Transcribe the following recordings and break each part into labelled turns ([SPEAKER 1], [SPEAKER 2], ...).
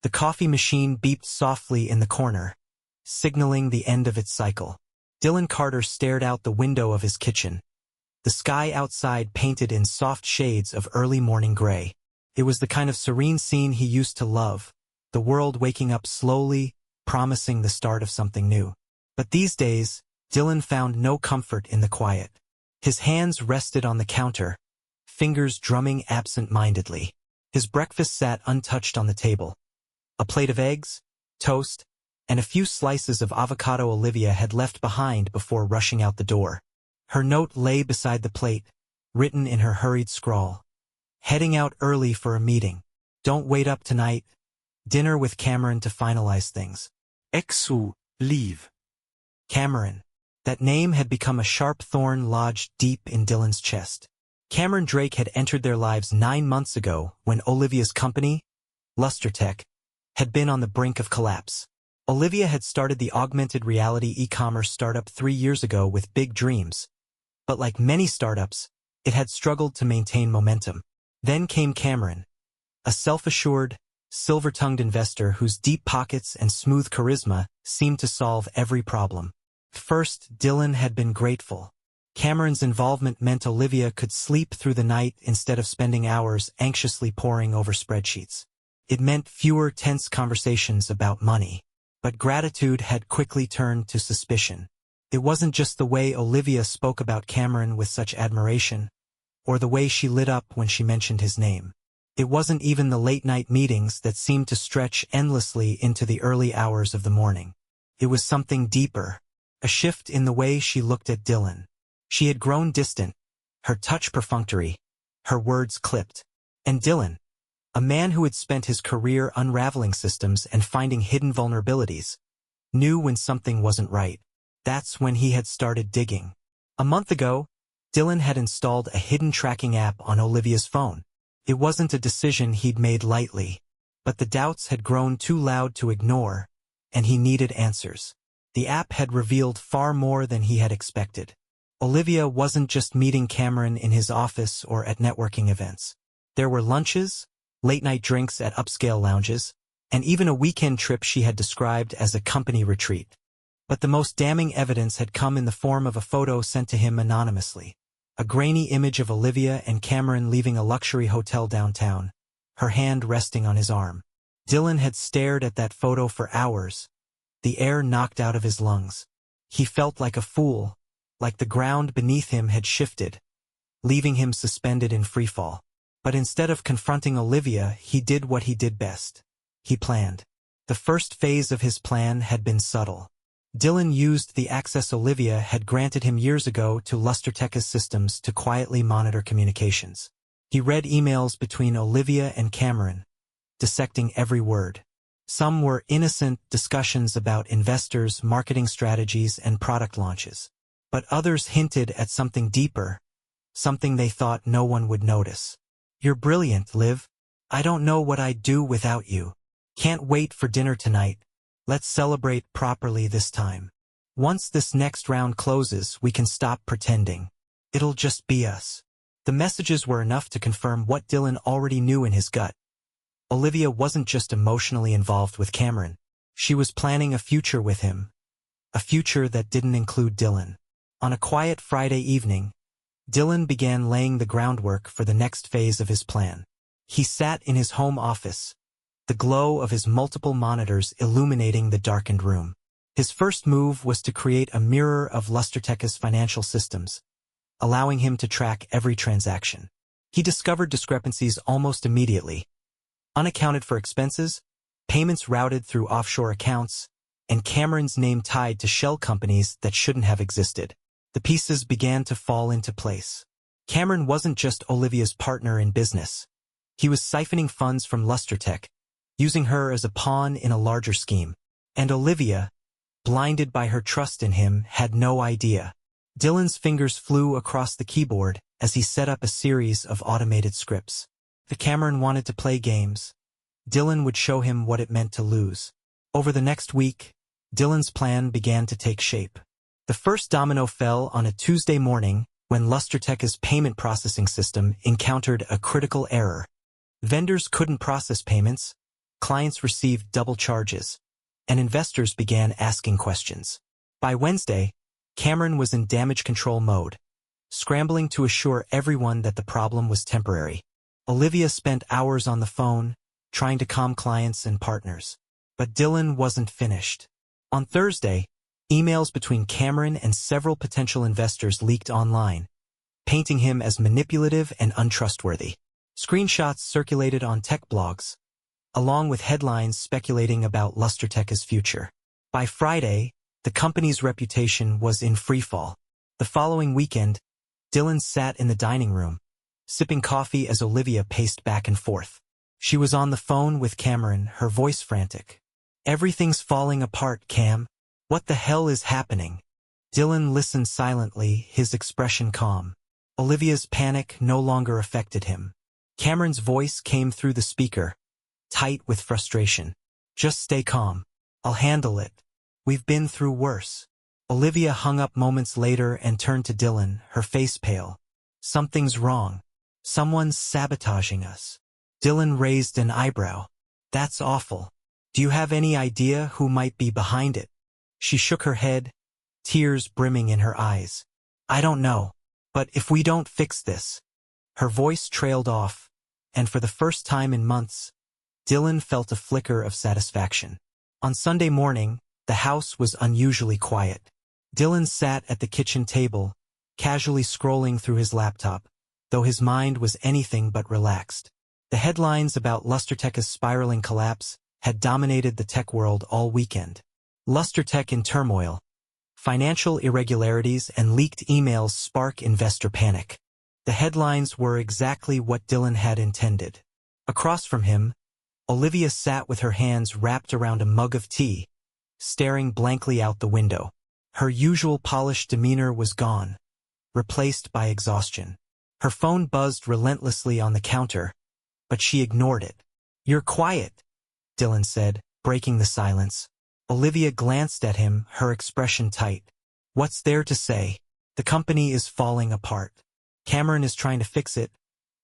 [SPEAKER 1] The coffee machine beeped softly in the corner, signaling the end of its cycle. Dylan Carter stared out the window of his kitchen. The sky outside painted in soft shades of early morning gray. It was the kind of serene scene he used to love, the world waking up slowly, promising the start of something new. But these days, Dylan found no comfort in the quiet. His hands rested on the counter, fingers drumming absent-mindedly. His breakfast sat untouched on the table. A plate of eggs, toast, and a few slices of avocado Olivia had left behind before rushing out the door. Her note lay beside the plate, written in her hurried scrawl. Heading out early for a meeting. Don't wait up tonight. Dinner with Cameron to finalize things.
[SPEAKER 2] Exu, leave.
[SPEAKER 1] Cameron. That name had become a sharp thorn lodged deep in Dylan's chest. Cameron Drake had entered their lives 9 months ago when Olivia's company, Lustertech, had been on the brink of collapse. Olivia had started the augmented reality e-commerce startup 3 years ago with big dreams. But like many startups, it had struggled to maintain momentum. Then came Cameron, a self-assured, silver-tongued investor whose deep pockets and smooth charisma seemed to solve every problem. First, Dylan had been grateful. Cameron's involvement meant Olivia could sleep through the night instead of spending hours anxiously poring over spreadsheets. It meant fewer tense conversations about money. But gratitude had quickly turned to suspicion. It wasn't just the way Olivia spoke about Cameron with such admiration, or the way she lit up when she mentioned his name. It wasn't even the late-night meetings that seemed to stretch endlessly into the early hours of the morning. It was something deeper, a shift in the way she looked at Dylan. She had grown distant, her touch perfunctory, her words clipped. And Dylan, a man who had spent his career unraveling systems and finding hidden vulnerabilities, knew when something wasn't right. That's when he had started digging. A month ago, Dylan had installed a hidden tracking app on Olivia's phone. It wasn't a decision he'd made lightly, but the doubts had grown too loud to ignore, and he needed answers. The app had revealed far more than he had expected. Olivia wasn't just meeting Cameron in his office or at networking events. There were lunches, late-night drinks at upscale lounges, and even a weekend trip she had described as a company retreat. But the most damning evidence had come in the form of a photo sent to him anonymously. A grainy image of Olivia and Cameron leaving a luxury hotel downtown, her hand resting on his arm. Dylan had stared at that photo for hours, the air knocked out of his lungs. He felt like a fool, like the ground beneath him had shifted, leaving him suspended in freefall. But instead of confronting Olivia, he did what he did best. He planned. The first phase of his plan had been subtle. Dylan used the access Olivia had granted him years ago to Lustertech's systems to quietly monitor communications. He read emails between Olivia and Cameron, dissecting every word. Some were innocent discussions about investors, marketing strategies, and product launches. But others hinted at something deeper, something they thought no one would notice. You're brilliant, Liv. I don't know what I'd do without you. Can't wait for dinner tonight. Let's celebrate properly this time. Once this next round closes, we can stop pretending. It'll just be us. The messages were enough to confirm what Dylan already knew in his gut. Olivia wasn't just emotionally involved with Cameron. She was planning a future with him. A future that didn't include Dylan. On a quiet Friday evening, Dylan began laying the groundwork for the next phase of his plan. He sat in his home office, the glow of his multiple monitors illuminating the darkened room. His first move was to create a mirror of Lustertech's financial systems, allowing him to track every transaction. He discovered discrepancies almost immediately. Unaccounted for expenses, payments routed through offshore accounts, and Cameron's name tied to shell companies that shouldn't have existed. The pieces began to fall into place. Cameron wasn't just Olivia's partner in business. He was siphoning funds from Lustertech, using her as a pawn in a larger scheme. And Olivia, blinded by her trust in him, had no idea. Dylan's fingers flew across the keyboard as he set up a series of automated scripts. If Cameron wanted to play games, Dylan would show him what it meant to lose. Over the next week, Dylan's plan began to take shape. The first domino fell on a Tuesday morning when Lustertech's payment processing system encountered a critical error. Vendors couldn't process payments, clients received double charges, and investors began asking questions. By Wednesday, Cameron was in damage control mode, scrambling to assure everyone that the problem was temporary. Olivia spent hours on the phone, trying to calm clients and partners. But Dylan wasn't finished. On Thursday, emails between Cameron and several potential investors leaked online, painting him as manipulative and untrustworthy. Screenshots circulated on tech blogs, along with headlines speculating about Lustertech's future. By Friday, the company's reputation was in freefall. The following weekend, Dylan sat in the dining room, sipping coffee as Olivia paced back and forth. She was on the phone with Cameron, her voice frantic. "Everything's falling apart, Cam. What the hell is happening?" Dylan listened silently, his expression calm. Olivia's panic no longer affected him. Cameron's voice came through the speaker, tight with frustration. "Just stay calm. I'll handle it. We've been through worse." Olivia hung up moments later and turned to Dylan, her face pale. "Something's wrong. Someone's sabotaging us." Dylan raised an eyebrow. "That's awful. Do you have any idea who might be behind it?" She shook her head, tears brimming in her eyes. "I don't know. But if we don't fix this..." Her voice trailed off, and for the first time in months, Dylan felt a flicker of satisfaction. On Sunday morning, the house was unusually quiet. Dylan sat at the kitchen table, casually scrolling through his laptop, though his mind was anything but relaxed. The headlines about Lustertech's spiraling collapse had dominated the tech world all weekend. Lustertech in turmoil. Financial irregularities and leaked emails spark investor panic. The headlines were exactly what Dylan had intended. Across from him, Olivia sat with her hands wrapped around a mug of tea, staring blankly out the window. Her usual polished demeanor was gone, replaced by exhaustion. Her phone buzzed relentlessly on the counter, but she ignored it. "You're quiet," Dylan said, breaking the silence. Olivia glanced at him, her expression tight. "What's there to say? The company is falling apart. Cameron is trying to fix it,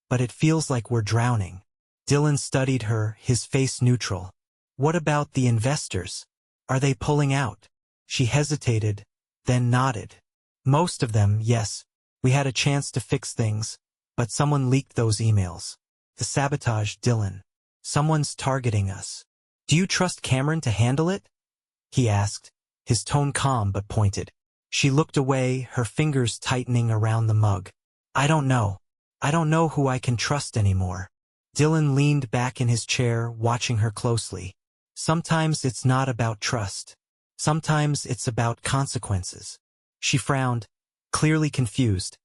[SPEAKER 1] but it feels like we're drowning." Dylan studied her, his face neutral. "What about the investors? Are they pulling out?" She hesitated, then nodded. "Most of them, yes. We had a chance to fix things, but someone leaked those emails. The sabotage, Dylan. Someone's targeting us." "Do you trust Cameron to handle it?" he asked, his tone calm but pointed. She looked away, her fingers tightening around the mug. "I don't know. I don't know who I can trust anymore." Dylan leaned back in his chair, watching her closely. "Sometimes it's not about trust. Sometimes it's about consequences." She frowned, clearly confused,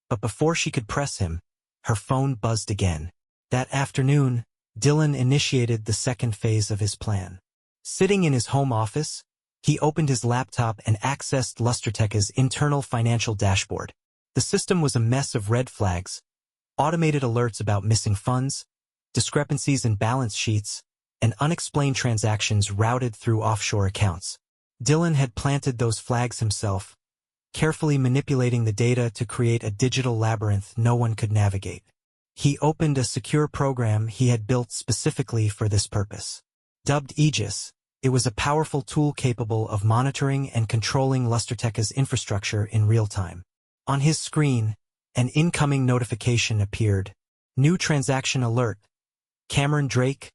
[SPEAKER 1] but before she could press him, her phone buzzed again. That afternoon, Dylan initiated the second phase of his plan. Sitting in his home office, he opened his laptop and accessed Lustertech's internal financial dashboard. The system was a mess of red flags, automated alerts about missing funds, discrepancies in balance sheets, and unexplained transactions routed through offshore accounts. Dylan had planted those flags himself, carefully manipulating the data to create a digital labyrinth no one could navigate. He opened a secure program he had built specifically for this purpose. Dubbed Aegis, it was a powerful tool capable of monitoring and controlling Lustertech's infrastructure in real time. On his screen, an incoming notification appeared. "New transaction alert. Cameron Drake,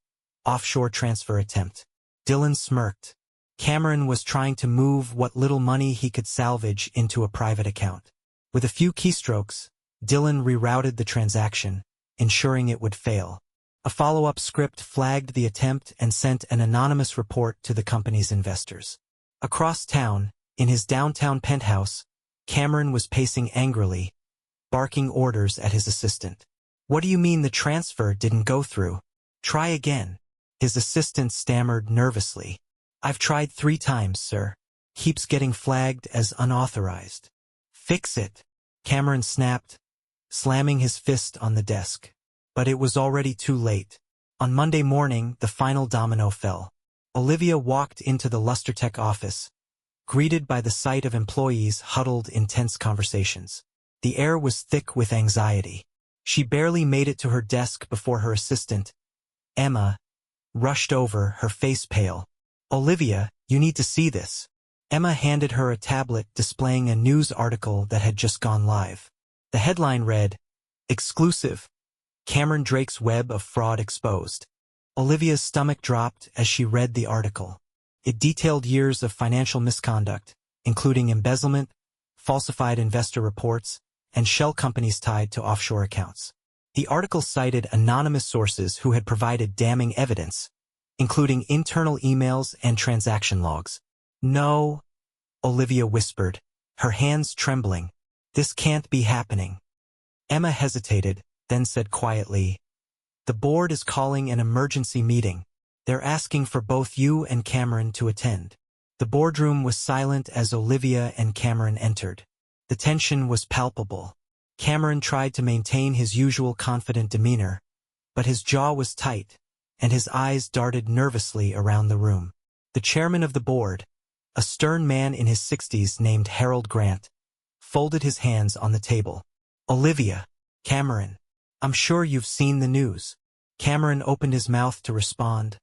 [SPEAKER 1] offshore transfer attempt." Dylan smirked. Cameron was trying to move what little money he could salvage into a private account. With a few keystrokes, Dylan rerouted the transaction, ensuring it would fail. A follow-up script flagged the attempt and sent an anonymous report to the company's investors. Across town, in his downtown penthouse, Cameron was pacing angrily, barking orders at his assistant. "What do you mean the transfer didn't go through? Try again." His assistant stammered nervously. "I've tried 3 times, sir. Keeps getting flagged as unauthorized." "Fix it," Cameron snapped, slamming his fist on the desk. But it was already too late. On Monday morning, the final domino fell. Olivia walked into the Lustertech office, greeted by the sight of employees huddled in tense conversations. The air was thick with anxiety. She barely made it to her desk before her assistant, Emma, rushed over, her face pale. "Olivia, you need to see this." Emma handed her a tablet displaying a news article that had just gone live. The headline read, "Exclusive. Cameron Drake's web of fraud exposed." Olivia's stomach dropped as she read the article. It detailed years of financial misconduct, including embezzlement, falsified investor reports, and shell companies tied to offshore accounts. The article cited anonymous sources who had provided damning evidence, including internal emails and transaction logs. "No," Olivia whispered, her hands trembling. "This can't be happening." Emma hesitated, then said quietly, "The board is calling an emergency meeting. They're asking for both you and Cameron to attend." The boardroom was silent as Olivia and Cameron entered. The tension was palpable. Cameron tried to maintain his usual confident demeanor, but his jaw was tight, and his eyes darted nervously around the room. The chairman of the board, a stern man in his 60s named Harold Grant, folded his hands on the table. "Olivia, Cameron, I'm sure you've seen the news." Cameron opened his mouth to respond,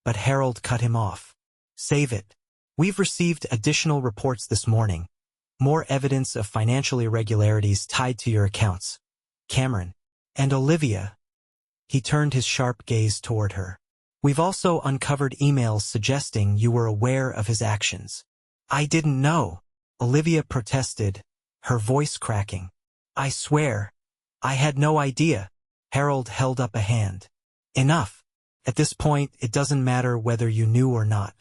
[SPEAKER 1] but Harold cut him off. "Save it. We've received additional reports this morning. More evidence of financial irregularities tied to your accounts. Cameron. And Olivia." He turned his sharp gaze toward her. "We've also uncovered emails suggesting you were aware of his actions." "I didn't know," Olivia protested, her voice cracking. "I swear, I had no idea." Harold held up a hand. "Enough. At this point, it doesn't matter whether you knew or not.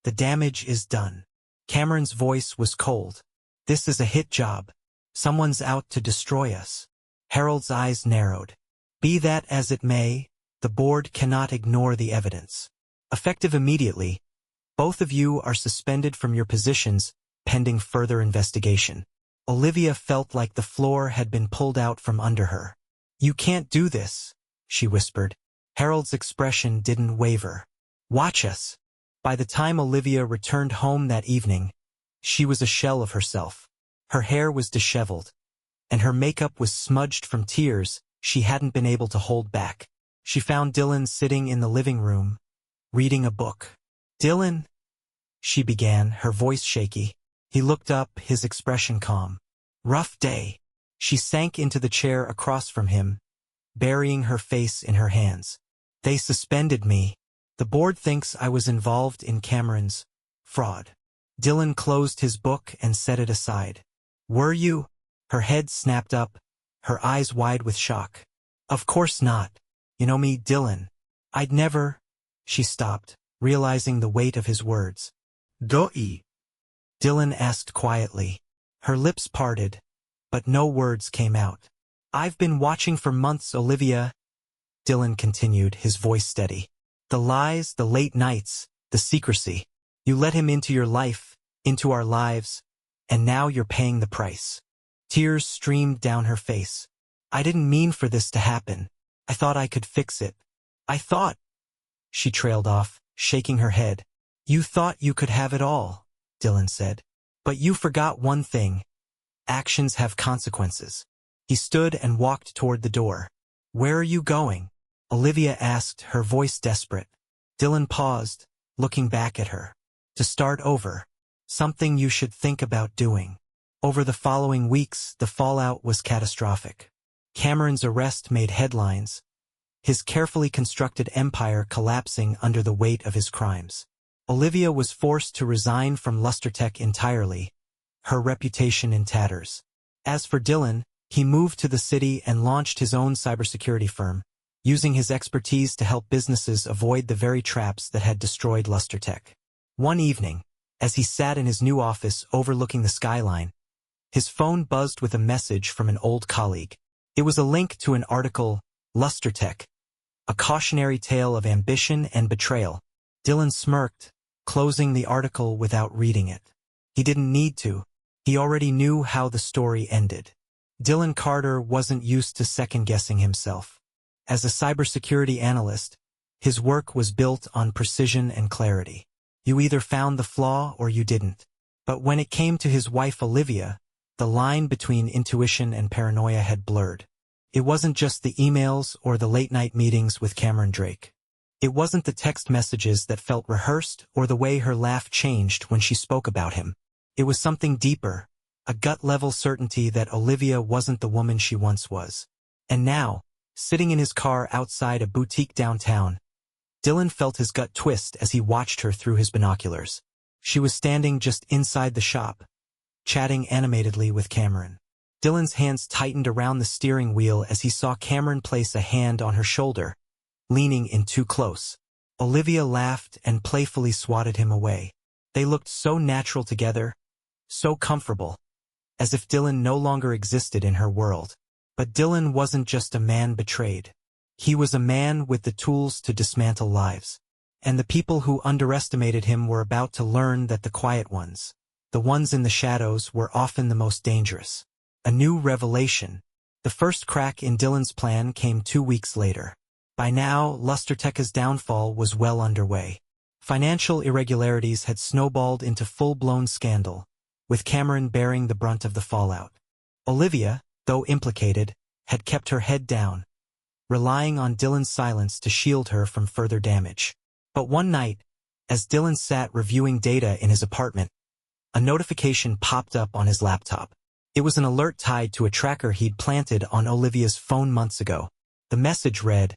[SPEAKER 1] The damage is done." Cameron's voice was cold. "This is a hit job. Someone's out to destroy us." Harold's eyes narrowed. "Be that as it may, the board cannot ignore the evidence. Effective immediately, both of you are suspended from your positions pending further investigation." Olivia felt like the floor had been pulled out from under her. "You can't do this," she whispered. Harold's expression didn't waver. "Watch us." By the time Olivia returned home that evening, she was a shell of herself. Her hair was disheveled, and her makeup was smudged from tears she hadn't been able to hold back. She found Dylan sitting in the living room, reading a book. "Dylan," she began, her voice shaky. He looked up, his expression calm. "Rough day." She sank into the chair across from him, burying her face in her hands. "They suspended me. The board thinks I was involved in Cameron's fraud." Dylan closed his book and set it aside. "Were you?" Her head snapped up, her eyes wide with shock. "Of course not. You know me, Dylan. I'd never—" She stopped, realizing the weight of his words. "Doi?" Dylan asked quietly. Her lips parted, but no words came out. "I've been watching for months, Olivia," Dylan continued, his voice steady. "The lies, the late nights, the secrecy. You let him into your life, into our lives, and now you're paying the price." Tears streamed down her face. "I didn't mean for this to happen. I thought I could fix it. I thought—" She trailed off, shaking her head. "You thought you could have it all," Dylan said. "But you forgot one thing. Actions have consequences." He stood and walked toward the door. "Where are you going?" Olivia asked, her voice desperate. Dylan paused, looking back at her. "To start over. Something you should think about doing." Over the following weeks, the fallout was catastrophic. Cameron's arrest made headlines, his carefully constructed empire collapsing under the weight of his crimes. Olivia was forced to resign from Lustertech entirely, her reputation in tatters. As for Dylan, he moved to the city and launched his own cybersecurity firm, using his expertise to help businesses avoid the very traps that had destroyed Lustertech. One evening, as he sat in his new office overlooking the skyline, his phone buzzed with a message from an old colleague. It was a link to an article, Lustertech, a cautionary tale of ambition and betrayal. Dylan smirked, closing the article without reading it. He didn't need to. He already knew how the story ended. Dylan Carter wasn't used to second-guessing himself. As a cybersecurity analyst, his work was built on precision and clarity. You either found the flaw or you didn't. But when it came to his wife Olivia, the line between intuition and paranoia had blurred. It wasn't just the emails or the late-night meetings with Cameron Drake. It wasn't the text messages that felt rehearsed or the way her laugh changed when she spoke about him. It was something deeper, a gut-level certainty that Olivia wasn't the woman she once was. And now, sitting in his car outside a boutique downtown, Dylan felt his gut twist as he watched her through his binoculars. She was standing just inside the shop, chatting animatedly with Cameron. Dylan's hands tightened around the steering wheel as he saw Cameron place a hand on her shoulder, leaning in too close. Olivia laughed and playfully swatted him away. They looked so natural together, so comfortable, as if Dylan no longer existed in her world. But Dylan wasn't just a man betrayed. He was a man with the tools to dismantle lives. And the people who underestimated him were about to learn that the quiet ones, the ones in the shadows, were often the most dangerous. A new revelation. The first crack in Dylan's plan came 2 weeks later. By now, Lusterteca's downfall was well underway. Financial irregularities had snowballed into full-blown scandal, with Cameron bearing the brunt of the fallout. Olivia, though implicated, had kept her head down, relying on Dylan's silence to shield her from further damage. But one night, as Dylan sat reviewing data in his apartment, a notification popped up on his laptop. It was an alert tied to a tracker he'd planted on Olivia's phone months ago. The message read,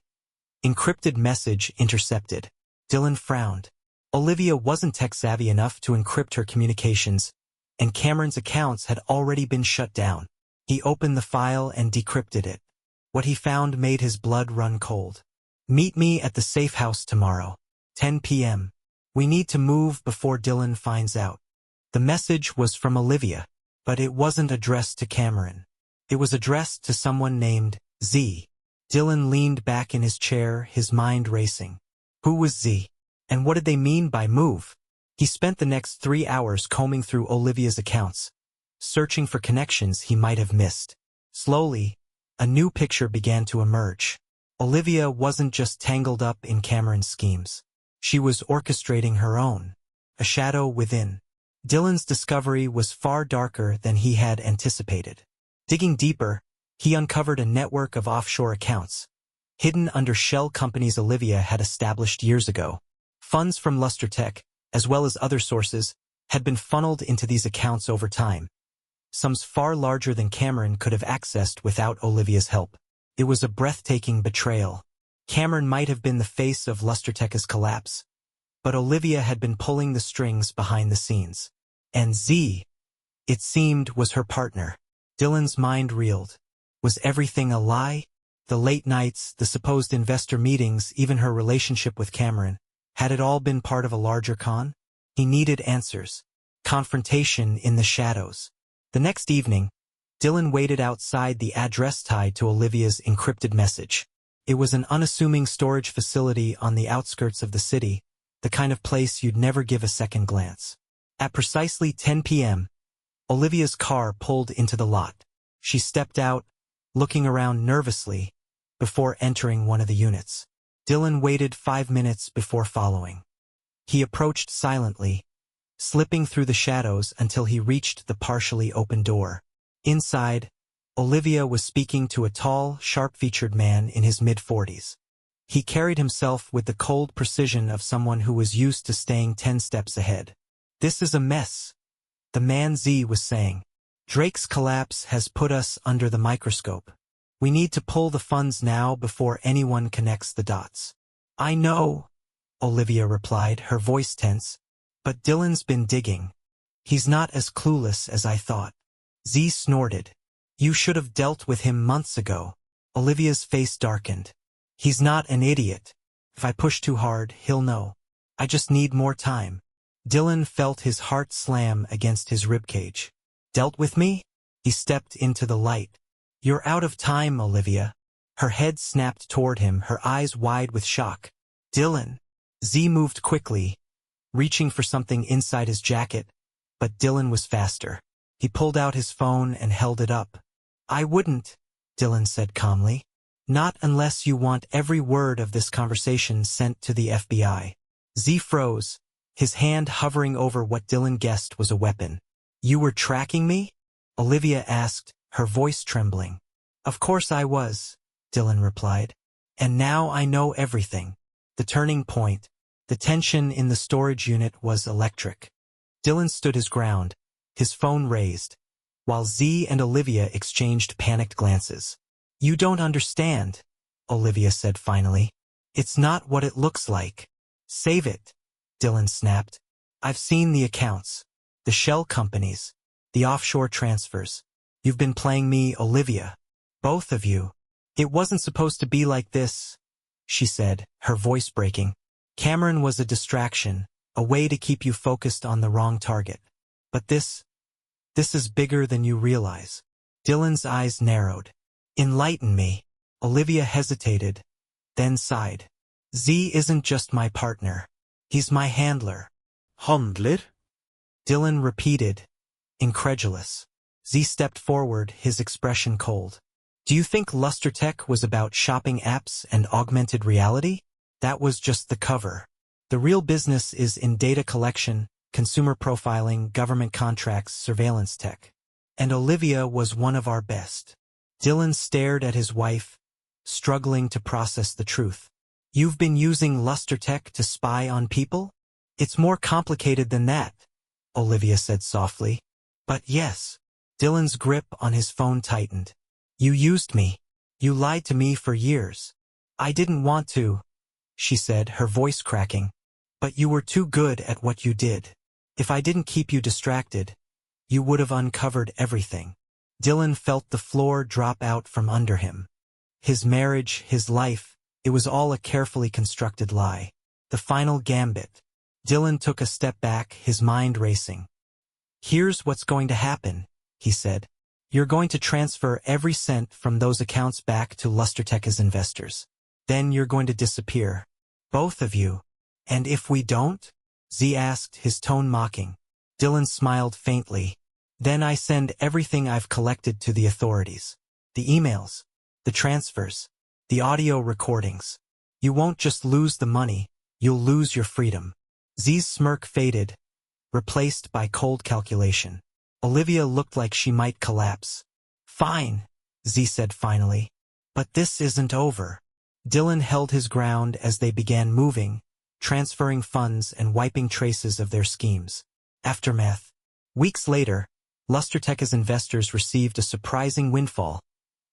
[SPEAKER 1] "Encrypted message intercepted." Dylan frowned. Olivia wasn't tech-savvy enough to encrypt her communications, and Cameron's accounts had already been shut down. He opened the file and decrypted it. What he found made his blood run cold. "Meet me at the safe house tomorrow, 10 p.m. We need to move before Dylan finds out." The message was from Olivia, but it wasn't addressed to Cameron. It was addressed to someone named Z. Dylan leaned back in his chair, his mind racing. Who was Z? And what did they mean by move? He spent the next 3 hours combing through Olivia's accounts, searching for connections he might have missed. Slowly, a new picture began to emerge. Olivia wasn't just tangled up in Cameron's schemes. She was orchestrating her own, a shadow within. Dylan's discovery was far darker than he had anticipated. Digging deeper, he uncovered a network of offshore accounts, hidden under shell companies Olivia had established years ago. Funds from Lustertech, as well as other sources, had been funneled into these accounts over time. Sums far larger than Cameron could have accessed without Olivia's help. It was a breathtaking betrayal. Cameron might have been the face of Lusterteca's collapse, but Olivia had been pulling the strings behind the scenes. And Z, it seemed, was her partner. Dylan's mind reeled. Was everything a lie? The late nights, the supposed investor meetings, even her relationship with Cameron. Had it all been part of a larger con? He needed answers. Confrontation in the shadows. The next evening, Dylan waited outside the address tied to Olivia's encrypted message. It was an unassuming storage facility on the outskirts of the city, the kind of place you'd never give a second glance. At precisely 10 p.m., Olivia's car pulled into the lot. She stepped out, looking around nervously, before entering one of the units. Dylan waited 5 minutes before following. He approached silently, slipping through the shadows until he reached the partially open door. Inside, Olivia was speaking to a tall, sharp-featured man in his mid-40s. He carried himself with the cold precision of someone who was used to staying 10 steps ahead. "This is a mess," the man Z was saying. "Drake's collapse has put us under the microscope. We need to pull the funds now before anyone connects the dots." "I know," Olivia replied, her voice tense. "But Dylan's been digging. He's not as clueless as I thought." Z snorted. "You should have dealt with him months ago." Olivia's face darkened. "He's not an idiot. If I push too hard, he'll know. I just need more time." Dylan felt his heart slam against his ribcage. "Dealt with me?" He stepped into the light. "You're out of time, Olivia." Her head snapped toward him, her eyes wide with shock. "Dylan." Z moved quickly, reaching for something inside his jacket, but Dylan was faster. He pulled out his phone and held it up. "I wouldn't," Dylan said calmly. "Not unless you want every word of this conversation sent to the FBI." Z froze, his hand hovering over what Dylan guessed was a weapon. "You were tracking me?" Olivia asked, her voice trembling. "Of course I was," Dylan replied. "And now I know everything. The turning point. The tension in the storage unit was electric. Dylan stood his ground, his phone raised, while Z and Olivia exchanged panicked glances. "You don't understand," Olivia said finally. "It's not what it looks like." "Save it," Dylan snapped. "I've seen the accounts. The shell companies. The offshore transfers. You've been playing me, Olivia. Both of you. It wasn't supposed to be like this," she said, her voice breaking. "Cameron was a distraction, a way to keep you focused on the wrong target. But this is bigger than you realize." Dylan's eyes narrowed. "Enlighten me." Olivia hesitated, then sighed. "Z isn't just my partner. He's my handler."
[SPEAKER 2] Handler?
[SPEAKER 1] Dylan repeated, incredulous. Z stepped forward, his expression cold. "Do you think Lustertech was about shopping apps and augmented reality? That was just the cover. The real business is in data collection, consumer profiling, government contracts, surveillance tech. And Olivia was one of our best." Dylan stared at his wife, struggling to process the truth. "You've been using Lustertech to spy on people?" "It's more complicated than that," Olivia said softly. "But yes." Dylan's grip on his phone tightened. "You used me. You lied to me for years." "I didn't want to," she said, her voice cracking. "But you were too good at what you did. If I didn't keep you distracted, you would have uncovered everything." Dylan felt the floor drop out from under him. His marriage, his life, it was all a carefully constructed lie. The final gambit. Dylan took a step back, his mind racing. "Here's what's going to happen," he said. "You're going to transfer every cent from those accounts back to Lustertech's investors. Then you're going to disappear. Both of you. And if we don't?" Z asked, his tone mocking. Dylan smiled faintly. "Then I send everything I've collected to the authorities. The emails, the transfers, the audio recordings. You won't just lose the money, you'll lose your freedom." Z's smirk faded, replaced by cold calculation. Olivia looked like she might collapse. "Fine," Z said finally. "But this isn't over." Dylan held his ground as they began moving, transferring funds and wiping traces of their schemes. Aftermath. Weeks later, Lustertech's investors received a surprising windfall.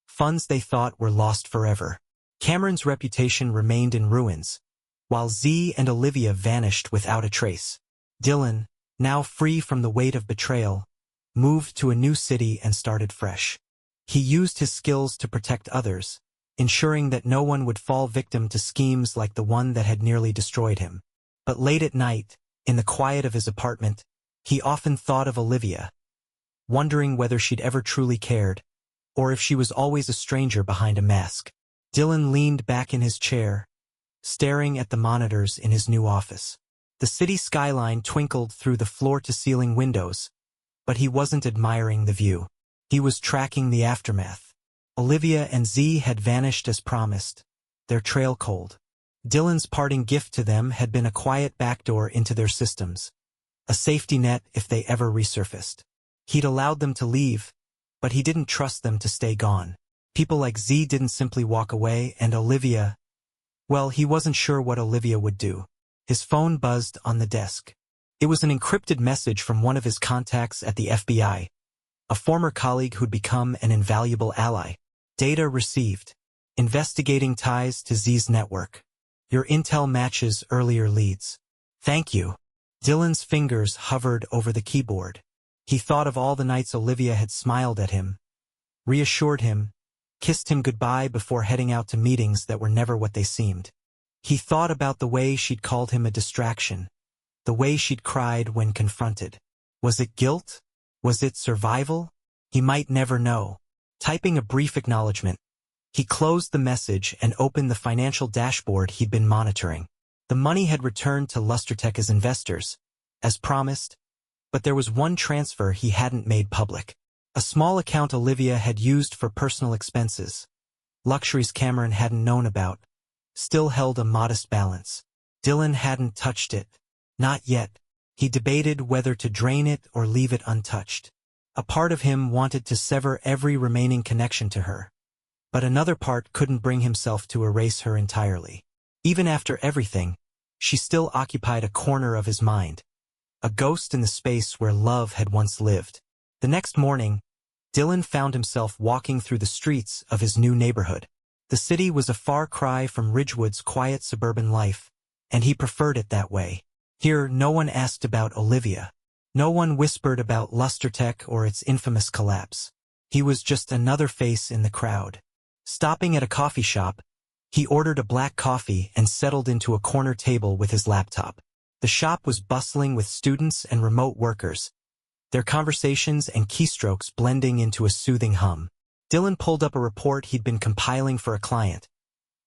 [SPEAKER 1] Funds they thought were lost forever. Cameron's reputation remained in ruins, while Z and Olivia vanished without a trace. Dylan, now free from the weight of betrayal, moved to a new city and started fresh. He used his skills to protect others, ensuring that no one would fall victim to schemes like the one that had nearly destroyed him. But late at night, in the quiet of his apartment, he often thought of Olivia, wondering whether she'd ever truly cared, or if she was always a stranger behind a mask. Dylan leaned back in his chair, staring at the monitors in his new office. The city skyline twinkled through the floor-to-ceiling windows, but he wasn't admiring the view. He was tracking the aftermath. Olivia and Z had vanished as promised, their trail cold. Dylan's parting gift to them had been a quiet backdoor into their systems, a safety net if they ever resurfaced. He'd allowed them to leave, but he didn't trust them to stay gone. People like Z didn't simply walk away, and Olivia, well, he wasn't sure what Olivia would do. His phone buzzed on the desk. It was an encrypted message from one of his contacts at the FBI, a former colleague who'd become an invaluable ally. Data received. Investigating ties to Z's network. Your intel matches earlier leads. Thank you. Dylan's fingers hovered over the keyboard. He thought of all the nights Olivia had smiled at him, reassured him, kissed him goodbye before heading out to meetings that were never what they seemed. He thought about the way she'd called him a distraction, the way she'd cried when confronted. Was it guilt? Was it survival? He might never know. Typing a brief acknowledgement, he closed the message and opened the financial dashboard he'd been monitoring. The money had returned to Lustertech's investors, as promised, but there was one transfer he hadn't made public. A small account Olivia had used for personal expenses, luxuries Cameron hadn't known about, still held a modest balance. Dylan hadn't touched it. Not yet. He debated whether to drain it or leave it untouched. A part of him wanted to sever every remaining connection to her, but another part couldn't bring himself to erase her entirely. Even after everything, she still occupied a corner of his mind, a ghost in the space where love had once lived. The next morning, Dylan found himself walking through the streets of his new neighborhood. The city was a far cry from Ridgewood's quiet suburban life, and he preferred it that way. Here, no one asked about Olivia. No one whispered about Lustertech or its infamous collapse. He was just another face in the crowd. Stopping at a coffee shop, he ordered a black coffee and settled into a corner table with his laptop. The shop was bustling with students and remote workers, their conversations and keystrokes blending into a soothing hum. Dylan pulled up a report he'd been compiling for a client,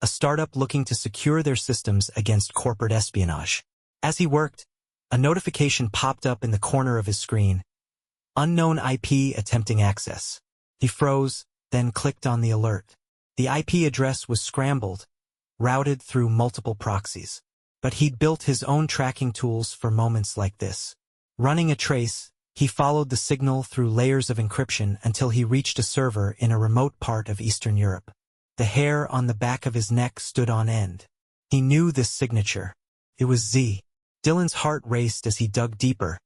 [SPEAKER 1] a startup looking to secure their systems against corporate espionage. As he worked, a notification popped up in the corner of his screen. Unknown IP attempting access. He froze, then clicked on the alert. The IP address was scrambled, routed through multiple proxies. But he'd built his own tracking tools for moments like this. Running a trace, he followed the signal through layers of encryption until he reached a server in a remote part of Eastern Europe. The hair on the back of his neck stood on end. He knew this signature. It was Z. Dylan's heart raced as he dug deeper,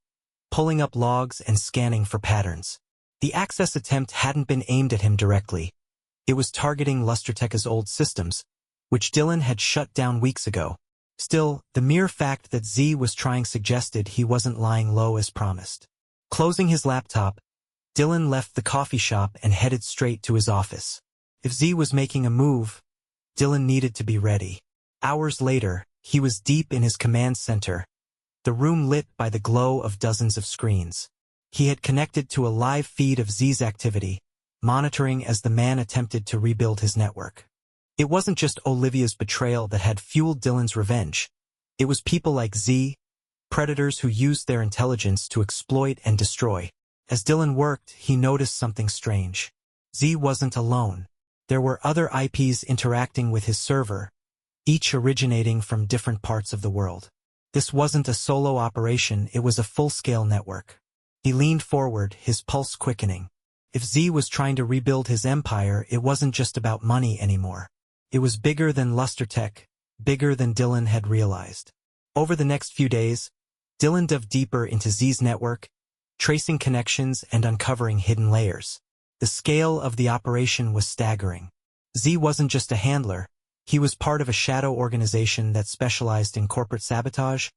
[SPEAKER 1] pulling up logs and scanning for patterns. The access attempt hadn't been aimed at him directly. It was targeting Lustertech's old systems, which Dylan had shut down weeks ago. Still, the mere fact that Z was trying suggested he wasn't lying low as promised. Closing his laptop, Dylan left the coffee shop and headed straight to his office. If Z was making a move, Dylan needed to be ready. Hours later, he was deep in his command center, the room lit by the glow of dozens of screens. He had connected to a live feed of Z's activity, monitoring as the man attempted to rebuild his network. It wasn't just Olivia's betrayal that had fueled Dylan's revenge. It was people like Z, predators who used their intelligence to exploit and destroy. As Dylan worked, he noticed something strange. Z wasn't alone. There were other IPs interacting with his server, each originating from different parts of the world. This wasn't a solo operation, it was a full-scale network. He leaned forward, his pulse quickening. If Z was trying to rebuild his empire, it wasn't just about money anymore. It was bigger than Lustertech, bigger than Dylan had realized. Over the next few days, Dylan dove deeper into Z's network, tracing connections and uncovering hidden layers. The scale of the operation was staggering. Z wasn't just a handler, he was part of a shadow organization that specialized in corporate sabotage,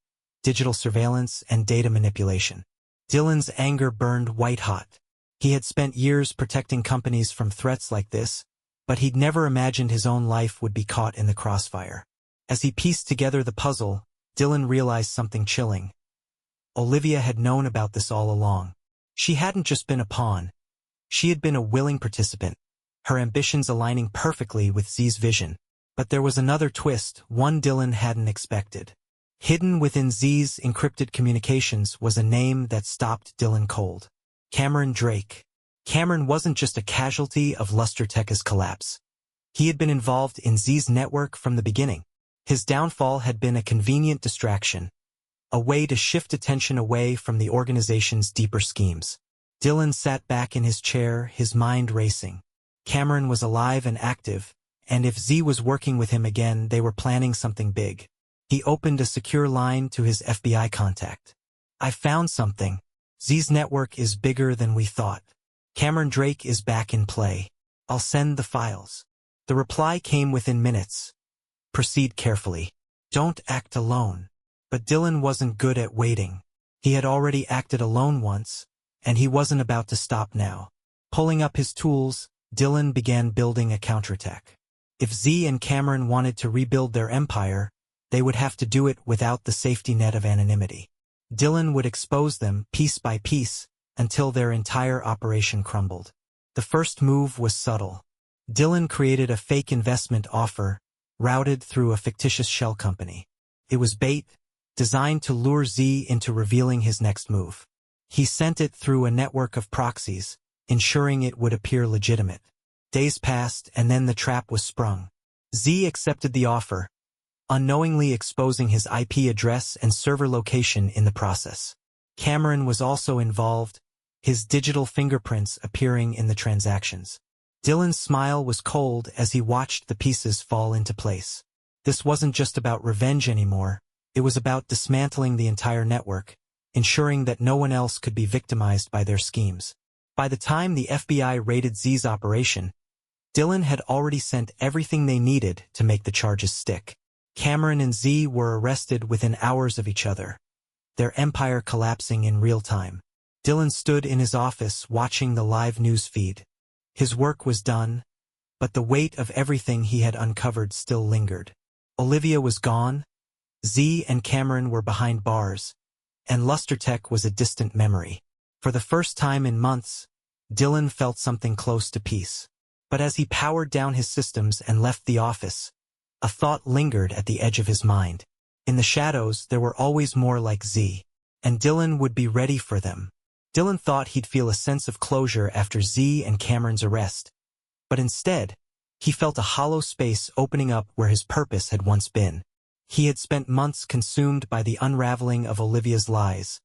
[SPEAKER 1] digital surveillance, and data manipulation. Dylan's anger burned white-hot. He had spent years protecting companies from threats like this, but he'd never imagined his own life would be caught in the crossfire. As he pieced together the puzzle, Dylan realized something chilling. Olivia had known about this all along. She hadn't just been a pawn. She had been a willing participant, her ambitions aligning perfectly with Z's vision. But there was another twist, one Dylan hadn't expected. Hidden within Z's encrypted communications was a name that stopped Dylan cold. Cameron Drake. Cameron wasn't just a casualty of Lustertech's collapse. He had been involved in Z's network from the beginning. His downfall had been a convenient distraction, a way to shift attention away from the organization's deeper schemes. Dylan sat back in his chair, his mind racing. Cameron was alive and active, and if Z was working with him again, they were planning something big. He opened a secure line to his FBI contact. "I found something. Z's network is bigger than we thought. Cameron Drake is back in play. I'll send the files." The reply came within minutes. "Proceed carefully. Don't act alone." But Dylan wasn't good at waiting. He had already acted alone once, and he wasn't about to stop now. Pulling up his tools, Dylan began building a counterattack. If Z and Cameron wanted to rebuild their empire, they would have to do it without the safety net of anonymity. Dylan would expose them piece by piece until their entire operation crumbled. The first move was subtle. Dylan created a fake investment offer, routed through a fictitious shell company. It was bait, designed to lure Z into revealing his next move. He sent it through a network of proxies, ensuring it would appear legitimate. Days passed, and then the trap was sprung. Z accepted the offer, unknowingly exposing his IP address and server location in the process. Cameron was also involved, his digital fingerprints appearing in the transactions. Dylan's smile was cold as he watched the pieces fall into place. This wasn't just about revenge anymore, it was about dismantling the entire network, ensuring that no one else could be victimized by their schemes. By the time the FBI raided Z's operation, Dylan had already sent everything they needed to make the charges stick. Cameron and Z were arrested within hours of each other, their empire collapsing in real time. Dylan stood in his office watching the live news feed. His work was done, but the weight of everything he had uncovered still lingered. Olivia was gone, Z and Cameron were behind bars, and Lustertech was a distant memory. For the first time in months, Dylan felt something close to peace. But as he powered down his systems and left the office, a thought lingered at the edge of his mind. In the shadows, there were always more like Z, and Dylan would be ready for them. Dylan thought he'd feel a sense of closure after Z and Cameron's arrest, but instead, he felt a hollow space opening up where his purpose had once been. He had spent months consumed by the unraveling of Olivia's lies,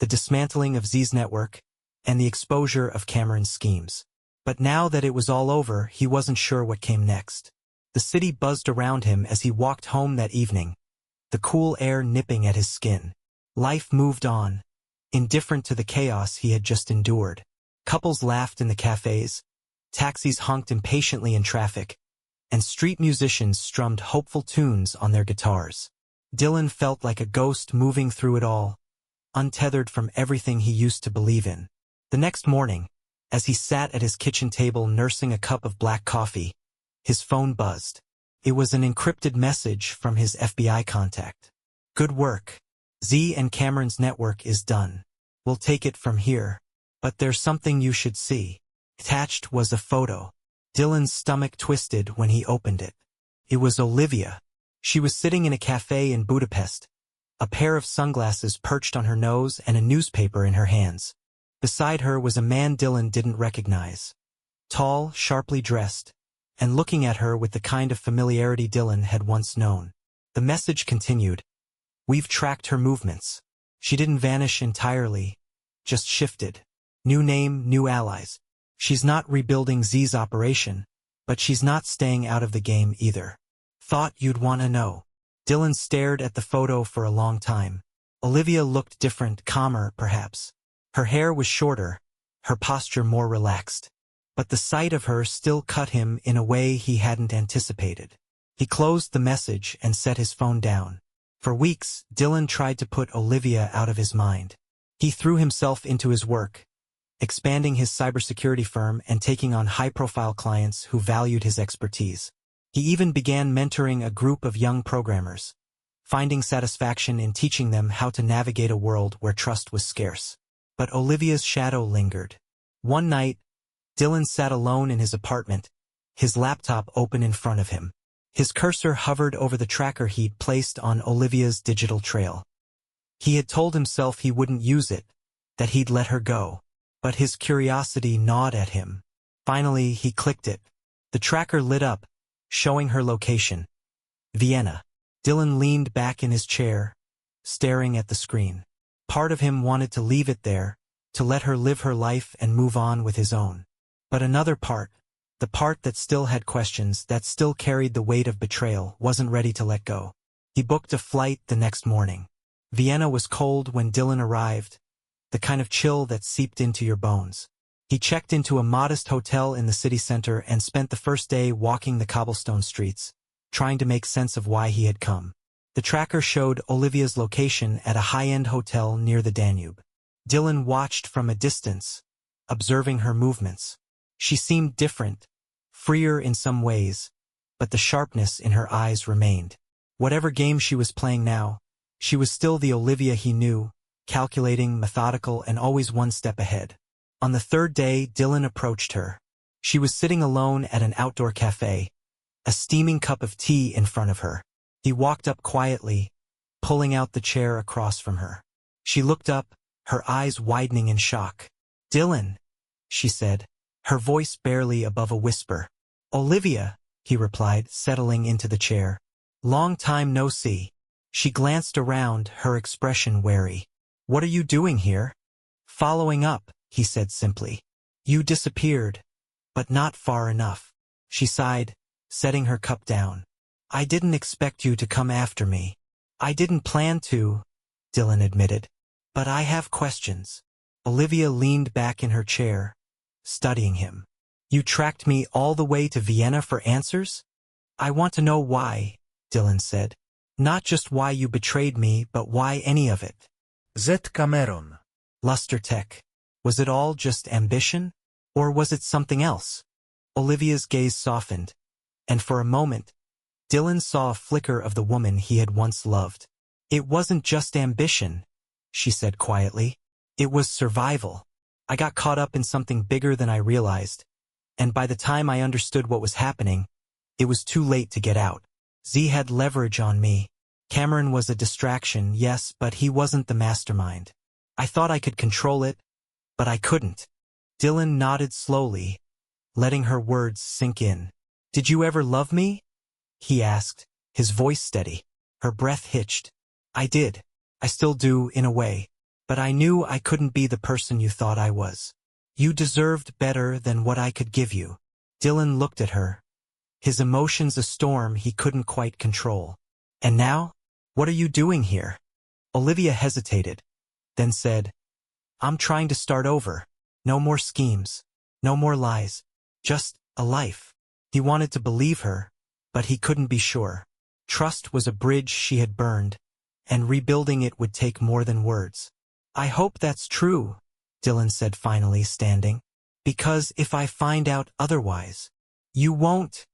[SPEAKER 1] the dismantling of Z's network, and the exposure of Cameron's schemes. But now that it was all over, he wasn't sure what came next. The city buzzed around him as he walked home that evening, the cool air nipping at his skin. Life moved on, indifferent to the chaos he had just endured. Couples laughed in the cafes, taxis honked impatiently in traffic, and street musicians strummed hopeful tunes on their guitars. Dylan felt like a ghost moving through it all, untethered from everything he used to believe in. The next morning, as he sat at his kitchen table nursing a cup of black coffee, his phone buzzed. It was an encrypted message from his FBI contact. "Good work. Z and Cameron's network is done. We'll take it from here. But there's something you should see." Attached was a photo. Dylan's stomach twisted when he opened it. It was Olivia. She was sitting in a cafe in Budapest, a pair of sunglasses perched on her nose and a newspaper in her hands. Beside her was a man Dylan didn't recognize. Tall, sharply dressed, and looking at her with the kind of familiarity Dylan had once known. The message continued. "We've tracked her movements. She didn't vanish entirely, just shifted. New name, new allies. She's not rebuilding Z's operation, but she's not staying out of the game either. Thought you'd want to know." Dylan stared at the photo for a long time. Olivia looked different, calmer, perhaps. Her hair was shorter, her posture more relaxed. But the sight of her still cut him in a way he hadn't anticipated. He closed the message and set his phone down. For weeks, Dylan tried to put Olivia out of his mind. He threw himself into his work, expanding his cybersecurity firm and taking on high-profile clients who valued his expertise. He even began mentoring a group of young programmers, finding satisfaction in teaching them how to navigate a world where trust was scarce. But Olivia's shadow lingered. One night, Dylan sat alone in his apartment, his laptop open in front of him. His cursor hovered over the tracker he'd placed on Olivia's digital trail. He had told himself he wouldn't use it, that he'd let her go. But his curiosity gnawed at him. Finally, he clicked it. The tracker lit up, showing her location. Vienna. Dylan leaned back in his chair, staring at the screen. Part of him wanted to leave it there, to let her live her life and move on with his own. But another part, the part that still had questions, that still carried the weight of betrayal, wasn't ready to let go. He booked a flight the next morning. Vienna was cold when Dylan arrived, the kind of chill that seeped into your bones. He checked into a modest hotel in the city center and spent the first day walking the cobblestone streets, trying to make sense of why he had come. The tracker showed Olivia's location at a high-end hotel near the Danube. Dylan watched from a distance, observing her movements. She seemed different, freer in some ways, but the sharpness in her eyes remained. Whatever game she was playing now, she was still the Olivia he knew, calculating, methodical, and always one step ahead. On the third day, Dylan approached her. She was sitting alone at an outdoor cafe, a steaming cup of tea in front of her. He walked up quietly, pulling out the chair across from her. She looked up, her eyes widening in shock. "Dylan," she said, her voice barely above a whisper. "Olivia," he replied, settling into the chair. "Long time no see." She glanced around, her expression wary. "What are you doing here?" "Following up," he said simply. "You disappeared, but not far enough." She sighed, setting her cup down. I didn't expect you to come after me. I didn't plan to, Dylan admitted. But I have questions. Olivia leaned back in her chair, studying him. You tracked me all the way to Vienna for answers? I want to know why, Dylan said. Not just why you betrayed me, but why any of it.
[SPEAKER 3] Zet Cameron.
[SPEAKER 1] Lustertech. Was it all just ambition? Or was it something else? Olivia's gaze softened, and for a moment, Dylan saw a flicker of the woman he had once loved. It wasn't just ambition, she said quietly. It was survival. I got caught up in something bigger than I realized, and by the time I understood what was happening, it was too late to get out. Z had leverage on me. Cameron was a distraction, yes, but he wasn't the mastermind. I thought I could control it, but I couldn't. Dylan nodded slowly, letting her words sink in. Did you ever love me? He asked, his voice steady. Her breath hitched. I did. I still do, in a way. But I knew I couldn't be the person you thought I was. You deserved better than what I could give you. Dylan looked at her, his emotions a storm he couldn't quite control. And now? What are you doing here? Olivia hesitated, then said, I'm trying to start over. No more schemes. No more lies. Just a life. He wanted to believe her, but he couldn't be sure. Trust was a bridge she had burned, and rebuilding it would take more than words. I hope that's true, Dylan said finally, standing. Because if I find out otherwise. You won't,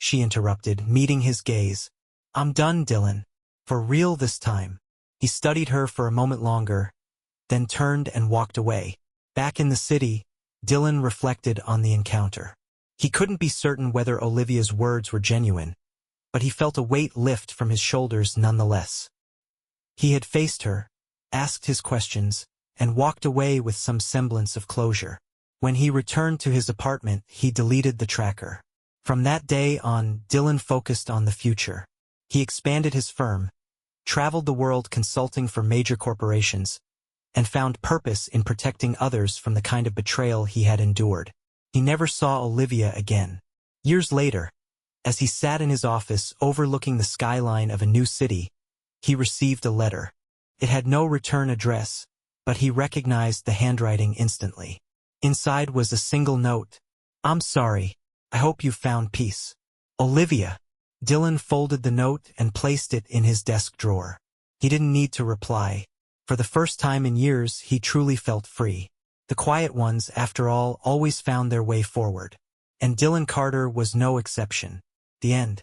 [SPEAKER 1] she interrupted, meeting his gaze. I'm done, Dylan. For real this time. He studied her for a moment longer, then turned and walked away. Back in the city, Dylan reflected on the encounter. He couldn't be certain whether Olivia's words were genuine, but he felt a weight lift from his shoulders nonetheless. He had faced her, asked his questions, and walked away with some semblance of closure. When he returned to his apartment, he deleted the tracker. From that day on, Dylan focused on the future. He expanded his firm, traveled the world consulting for major corporations, and found purpose in protecting others from the kind of betrayal he had endured. He never saw Olivia again. Years later, as he sat in his office overlooking the skyline of a new city, he received a letter. It had no return address, but he recognized the handwriting instantly. Inside was a single note. I'm sorry. I hope you found peace. Olivia. Dylan folded the note and placed it in his desk drawer. He didn't need to reply. For the first time in years, he truly felt free. The quiet ones, after all, always found their way forward. And Dylan Carter was no exception. The end.